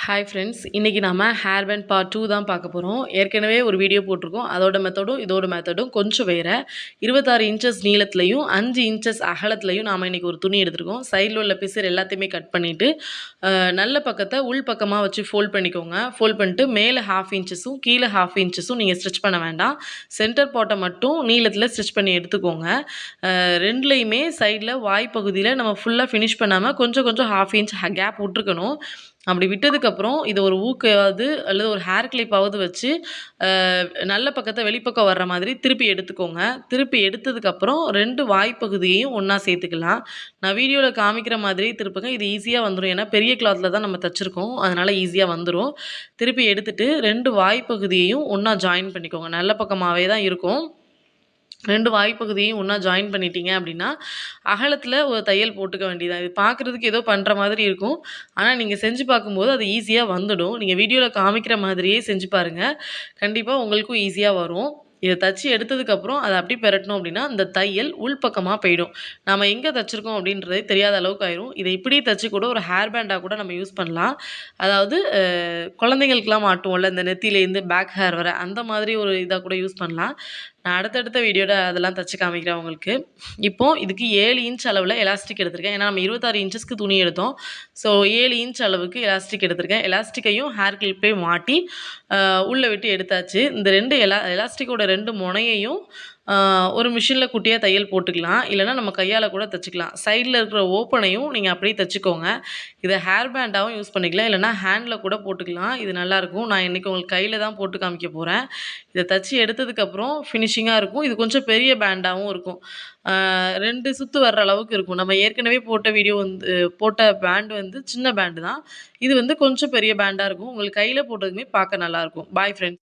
Hi friends, இன்றைக்கி நம்ம hair band part 2 தான் பார்க்க போகிறோம். ஏற்கனவே ஒரு வீடியோ போட்டிருக்கோம். அதோட மெத்தடும் இதோட மெத்தடும் கொஞ்சம் வேறு. 26 இன்ச்சஸ் நீளத்துலையும் 5 இன்ச்சஸ் அகலத்துலையும் நாம் இன்றைக்கி ஒரு துணி எடுத்துருக்கோம். சைடில் உள்ள பிசர் எல்லாத்தையுமே கட் பண்ணிவிட்டு நல்ல பக்கத்தை உள் பக்கமாக வச்சு ஃபோல்ட் பண்ணிக்கோங்க. ஃபோல்ட் பண்ணிட்டு மேலே 1/2 இன்ச்சஸும் கீழே 1/2 இன்ச்சஸும் நீங்கள் ஸ்டிச் பண்ண வேண்டாம். சென்டர் பாட்டை மட்டும் நீளத்தில் ஸ்டிச் பண்ணி எடுத்துக்கோங்க. ரெண்டுலேயுமே சைடில் வாய் பகுதியில் நம்ம ஃபுல்லாக ஃபினிஷ் பண்ணாமல் கொஞ்சம் கொஞ்சம் 1/2 இன்ச் கேப் விட்ருக்கணும். அப்படி விட்டதுக்கப்புறம் இதை ஒரு ஊக்காவது அல்லது ஒரு ஹேர் கிளிப்பாவது வச்சு நல்ல பக்கத்தை வெளிப்பக்கம் வர்ற மாதிரி திருப்பி எடுத்துக்கோங்க. திருப்பி எடுத்ததுக்கப்புறம் 2 வாய்ப்பகுதியையும் ஒன்றா சேர்த்துக்கலாம். நான் வீடியோவில் காமிக்கிற மாதிரி திருப்புங்க. இது ஈஸியாக வந்துடும். ஏன்னா பெரிய கிளாத்தில் தான் நம்ம தைச்சிருக்கோம். அதனால் ஈஸியாக வந்துடும். திருப்பி எடுத்துகிட்டு 2 வாய்ப்பகுதியையும் ஒன்றா ஜாயின் பண்ணிக்கோங்க. நல்ல பக்கமாகவே தான் இருக்கும். 2 வாய்ப்பகுதியையும் ஒன்றா ஜாயின் பண்ணிட்டீங்க அப்படின்னா அகலத்தில் ஒரு தையல் போட்டுக்க வேண்டியதான். இது பார்க்குறதுக்கு ஏதோ பண்ணுற மாதிரி இருக்கும். ஆனால் நீங்கள் செஞ்சு பார்க்கும்போது அது ஈஸியாக வந்துடும். நீங்கள் வீடியோவில் காமிக்கிற மாதிரியே செஞ்சு பாருங்கள். கண்டிப்பாக உங்களுக்கும் ஈஸியாக வரும். இதை தச்சு எடுத்ததுக்கப்புறம் அதை அப்படி பெரட்டணும் அப்படின்னா அந்த தையல் உள்பக்கமாக போயிடும். நம்ம எங்கே தைச்சிருக்கோம் அப்படின்றதே தெரியாத அளவுக்கு ஆயிரும். இதை இப்படி தச்சு கூட ஒரு ஹேர் பேண்டாக கூட நம்ம யூஸ் பண்ணலாம். அதாவது குழந்தைங்களுக்கெல்லாம் மாட்டுவோம்ல, இந்த நெத்தியிலேருந்து பேக் ஹேர் வர அந்த மாதிரி ஒரு இதாக கூட யூஸ் பண்ணலாம். நான் அடுத்தடுத்த வீடியோட அதெல்லாம் தச்சு காமிக்கிறேன் உங்களுக்கு. இப்போது இதுக்கு 7 இன்ச் அளவில் எலாஸ்டிக் எடுத்திருக்கேன். ஏன்னா நம்ம 26 இன்ச்சஸ்க்கு துணி எடுத்தோம். ஸோ 7 இன்ச் அளவுக்கு எலாஸ்டிக் எடுத்திருக்கேன். எலாஸ்டிக்கையும் ஹேர் கிளிப்பையும் மாட்டி உள்ளே விட்டு எடுத்தாச்சு. இந்த 2 எலாஸ்டிக்கோட 2 முனையையும் ஒரு மிஷினில் குட்டியாக தையல் போட்டுக்கலாம். இல்லைனா நம்ம கையால் கூட தைச்சிக்கலாம். சைடில் இருக்கிற ஓப்பனையும் நீங்கள் அப்படியே தைச்சிக்கோங்க. இதை ஹேர் பேண்டாகவும் யூஸ் பண்ணிக்கலாம். இல்லைனா ஹேண்டில் கூட போட்டுக்கலாம். இது நல்லாயிருக்கும். நான் இன்றைக்கி உங்களுக்கு கையில் தான் போட்டு காமிக்க போகிறேன். இதை தச்சு எடுத்ததுக்கப்புறம் ஃபினிஷிங்காக இருக்கும். இது கொஞ்சம் பெரிய பேண்டாகவும் இருக்கும். 2 சுற்று வர்ற அளவுக்கு இருக்கும். நம்ம ஏற்கனவே போட்ட பேண்டு வந்து சின்ன பேண்டு தான். இது வந்து கொஞ்சம் பெரிய பேண்டாக இருக்கும். உங்களுக்கு கையில் போட்டதுமே பார்க்க நல்லாயிருக்கும். Bye friends.